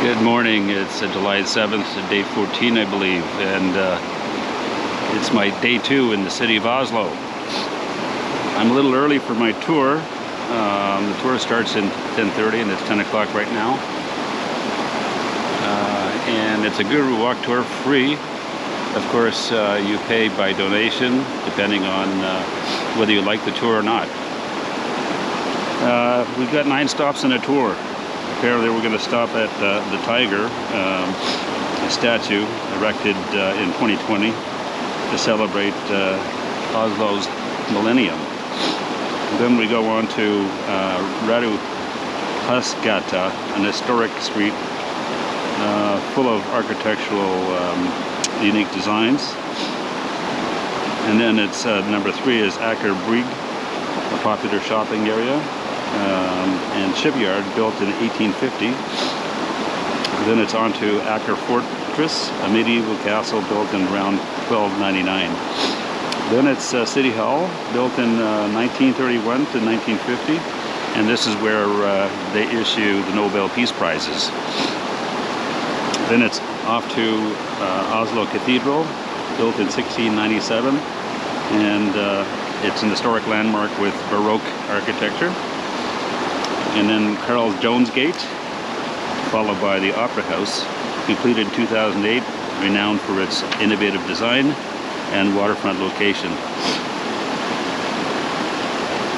Good morning. It's July 7th, day 14, I believe, and it's my day 2 in the city of Oslo. I'm a little early for my tour. The tour starts in 10:30 and it's 10 o'clock right now. And it's a Guru Walk tour, free. Of course, you pay by donation, depending on whether you like the tour or not. We've got 9 stops in a tour. Apparently we're going to stop at the tiger, a statue erected in 2020 to celebrate Oslo's millennium. And then we go on to Husgata, an historic street full of architectural unique designs. And then it's number 3 is Aker Brygge, a popular shopping area. And shipyard built in 1850. Then it's on to Aker Fortress, a medieval castle built in around 1299. Then it's City Hall, built in 1931 to 1950, and this is where they issue the Nobel Peace Prizes. Then it's off to Oslo Cathedral, built in 1697, and it's an historic landmark with Baroque architecture. And then Carl Jones Gate, followed by the Opera House, completed in 2008, renowned for its innovative design and waterfront location.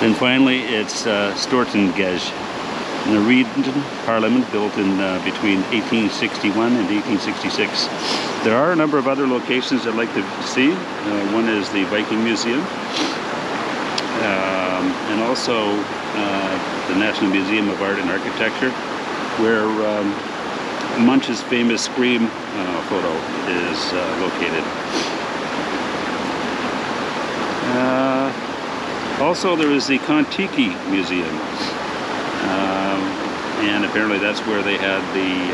Then finally, it's Stortinget, a Norwegian parliament built in between 1861 and 1866. There are a number of other locations I'd like to see. One is the Viking Museum, and also the National Museum of Art and Architecture, where Munch's famous Scream photo is located. Also, there is the Kon-Tiki Museum, and apparently that's where they had the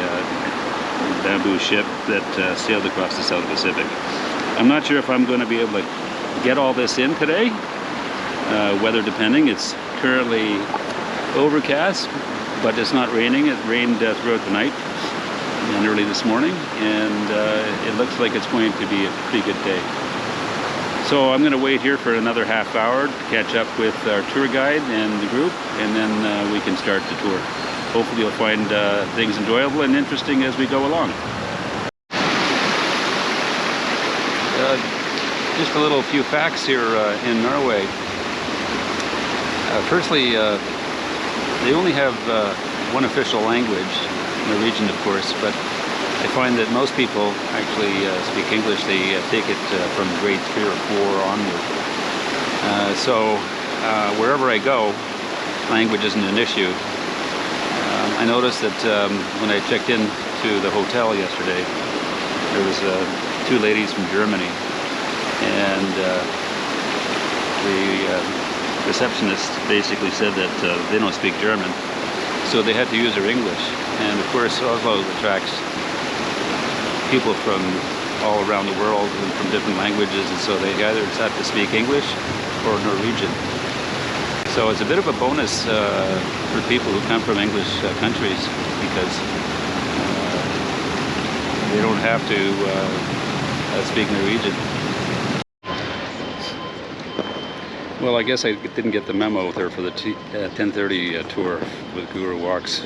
bamboo ship that sailed across the South Pacific. I'm not sure if I'm going to be able to get all this in today, weather depending. It's currently overcast, but it's not raining. It rained throughout the night and early this morning, and it looks like it's going to be a pretty good day. So I'm going to wait here for another half hour to catch up with our tour guide and the group, and then we can start the tour. Hopefully you'll find things enjoyable and interesting as we go along. Just a little few facts here in Norway. Firstly, they only have one official language, Norwegian of course, but I find that most people actually speak English. They take it from grade 3 or 4 onward. So wherever I go, language isn't an issue. I noticed that when I checked in to the hotel yesterday, there was 2 ladies from Germany, and the receptionist basically said that they don't speak German, so they had to use their English. And of course Oslo attracts people from all around the world and from different languages, and so they either have to speak English or Norwegian. So it's a bit of a bonus for people who come from English countries, because they don't have to speak Norwegian. Well, I guess I didn't get the memo there for the 10:30 tour with Guru Walks.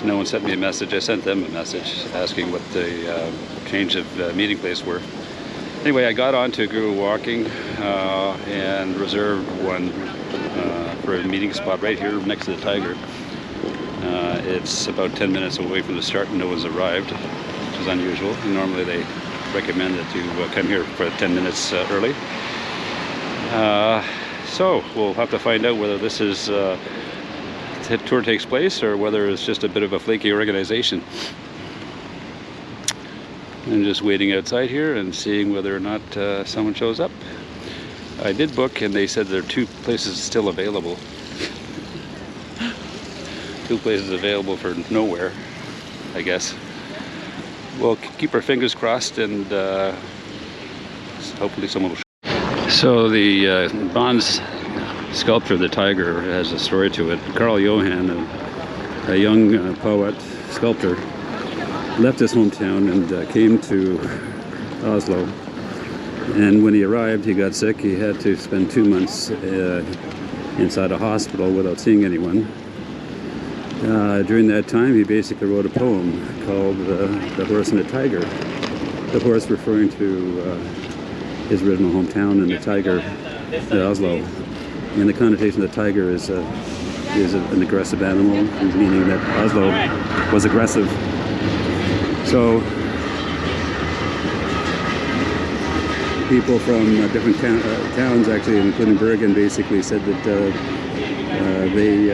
No one sent me a message. I sent them a message asking what the change of meeting place were. Anyway, I got on to Guru Walking and reserved one for a meeting spot right here next to the tiger. It's about 10 minutes away from the start and no one's arrived, which is unusual. Normally they recommend that you come here for 10 minutes early. So we'll have to find out whether this is tour takes place or whether it's just a bit of a flaky organization. I'm just waiting outside here and seeing whether or not someone shows up. I did book, and they said there are 2 places still available. 2 places available for nowhere, I guess. We'll keep our fingers crossed, and hopefully someone will show up. So the bronze sculpture of the tiger has a story to it. Carl Johan a young poet, sculptor, left his hometown and came to Oslo. And when he arrived, he got sick. He had to spend 2 months inside a hospital without seeing anyone. During that time, he basically wrote a poem called The Horse and the Tiger. The horse referring to his original hometown, and the tiger, Oslo. And the connotation of the tiger is an aggressive animal, meaning that Oslo was aggressive. So people from different towns, actually, including Bergen, basically said that they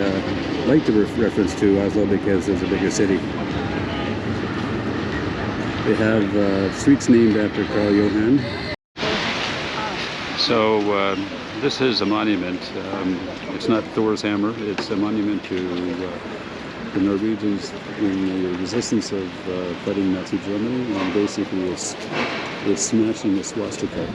liked the reference to Oslo because it's a bigger city. They have streets named after Carl Johan. So this is a monument. It's not Thor's hammer. It's a monument to the Norwegians in the resistance of fighting Nazi Germany, and basically it's smashing the swastika.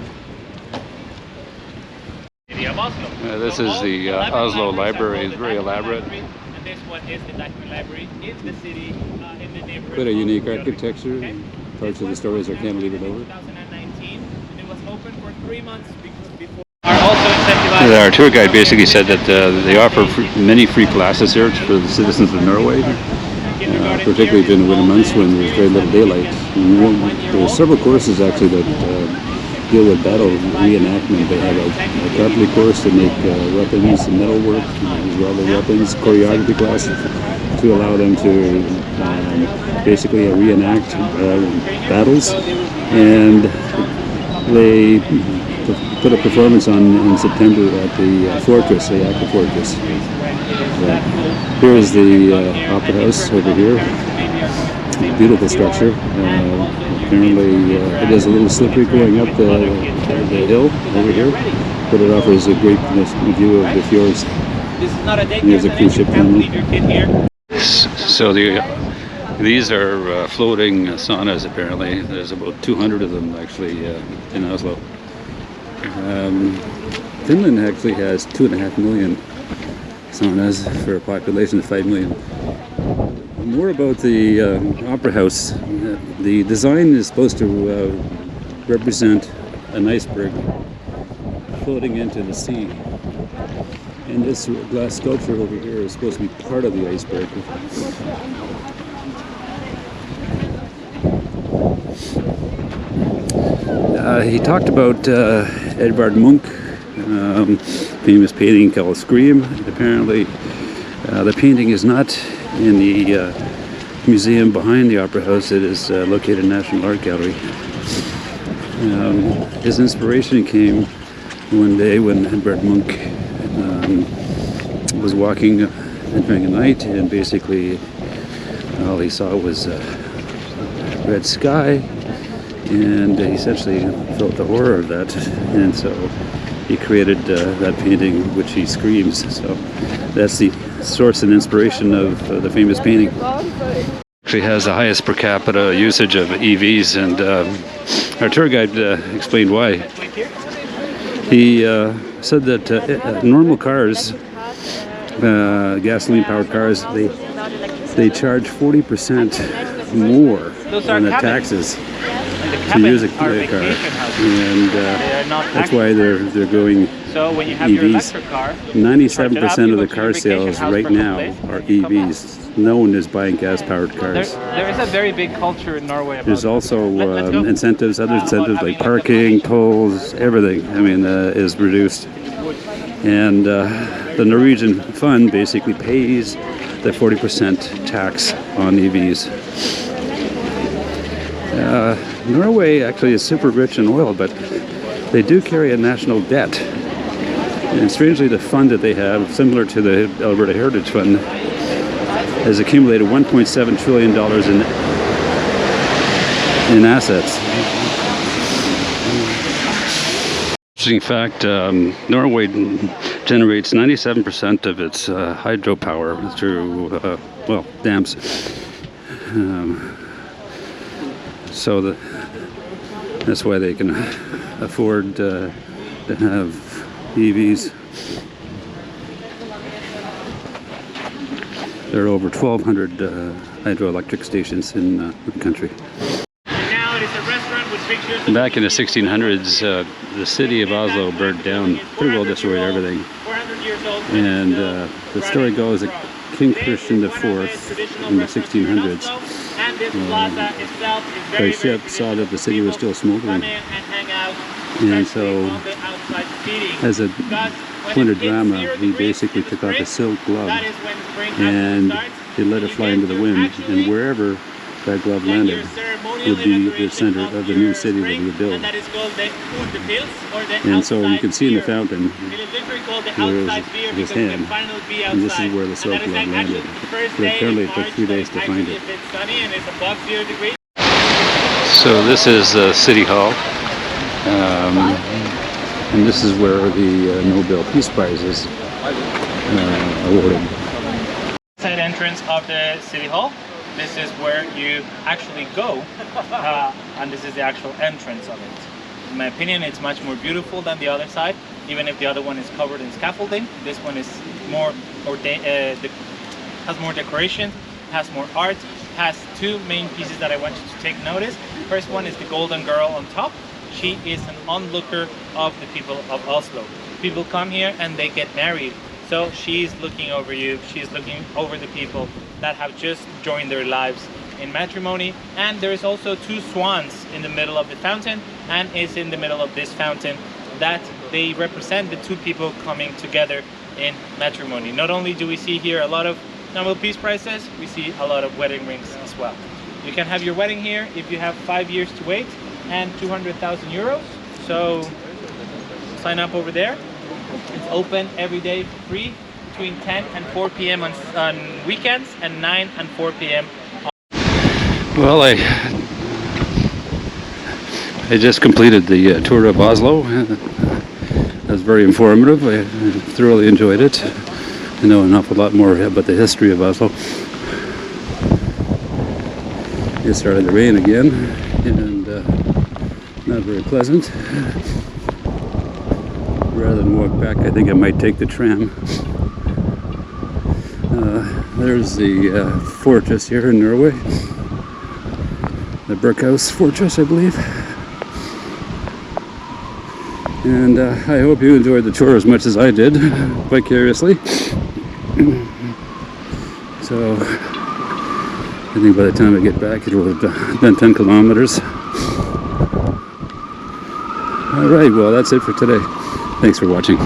This is the Oslo Library. It's very elaborate. And this one is the document library in the city, in the neighborhood. Quite a unique architecture. Okay. Parts of the stories are cantilevered over. 2019. It was open for 3 months before. Are also incentivized. Our tour guide basically said that they offer many free classes here for the citizens of Norway, particularly during the winter months when there's very little daylight. There are several courses actually that deal with battle reenactment. They have a carpentry course to make weapons and metalwork, as well as weapons, choreography class to allow them to basically reenact battles, and they put a performance on in September at the fortress, the Aker Fortress. Here is the Opera House over here. Beautiful structure. Apparently it is a little slippery going up the hill over here, but it offers a great view of the fjords. Here's a cruise ship terminal. So these are floating saunas apparently. There's about 200 of them actually in Oslo. Finland actually has 2.5 million saunas for a population of 5 million. More about the Opera House. The design is supposed to represent an iceberg floating into the sea. And this glass sculpture over here is supposed to be part of the iceberg. He talked about Edvard Munch, famous painting called Scream. Apparently, the painting is not in the museum behind the Opera House. It is located in National Art Gallery. His inspiration came one day when Edvard Munch was walking during the night, and basically all he saw was red sky, and he essentially felt the horror of that, and so he created that painting, which he screams. So that's the source and inspiration of the famous painting. Actually has the highest per capita usage of EVs, and our tour guide explained why. He said that normal cars, gasoline-powered cars, they charge 40% more on the taxes to use a car, and that's why they're going So when you have EVs. your electric car, 97% of the car sales right now are EVs. No one is buying gas-powered cars. there is a very big culture in Norway about There's also Let's go. incentives, other incentives like parking, tolls, everything. I mean, is reduced. And the Norwegian fund basically pays the 40% tax on EVs. Norway actually is super rich in oil, but they do carry a national debt. And strangely, the fund that they have, similar to the Alberta Heritage Fund, has accumulated $1.7 trillion in assets. Interesting fact, Norway generates 97% of its hydropower through, dams. So that's why they can afford to have EVs. There are over 1,200 hydroelectric stations in the country. Now it is a restaurant with pictures. Back in the 1600s, the city of Oslo burned down, pretty well destroyed everything. 400 years old. And the story goes that King Christian IV in the 1600s, and this plaza itself is by ship saw that the city was still smoldering. And so, as a point of drama, he basically took off a silk glove and he let it fly into the wind. And wherever that glove landed would be the center of the new city that he would build. And so you can see in the fountain, there is his hand, and this is where the silk glove landed. But apparently it took 3 days to find it. So this is City Hall, and this is where the Nobel Peace Prize is awarded. Side entrance of the City Hall. This is where you actually go, and this is the actual entrance of it. In my opinion, it's much more beautiful than the other side, even if the other one is covered in scaffolding. This one is more has more decoration, has more art, has two main pieces that I want you to take notice. First one is the Golden Girl on top. She is an onlooker of the people of Oslo. People come here and they get married. So she's looking over you, she's looking over the people that have just joined their lives in matrimony. And there is also two swans in the middle of the fountain, and it's in the middle of this fountain that they represent the two people coming together in matrimony. Not only do we see here a lot of Nobel Peace Prizes, we see a lot of wedding rings as well. You can have your wedding here if you have 5 years to wait and 200,000 euros. So sign up over there. It's open every day for free between 10 and 4 p.m. on weekends and 9 and 4 p.m. Well, I just completed the tour of Oslo. It was very informative. I thoroughly enjoyed it. I know an awful lot more about the history of Oslo. It started to rain again, and not very pleasant. Rather than walk back, I think I might take the tram. There's the fortress here in Norway. The Burkhouse Fortress, I believe. And I hope you enjoyed the tour as much as I did, vicariously. So, I think by the time I get back, it will have been 10 kilometers. Alright, well, that's it for today. Thanks for watching.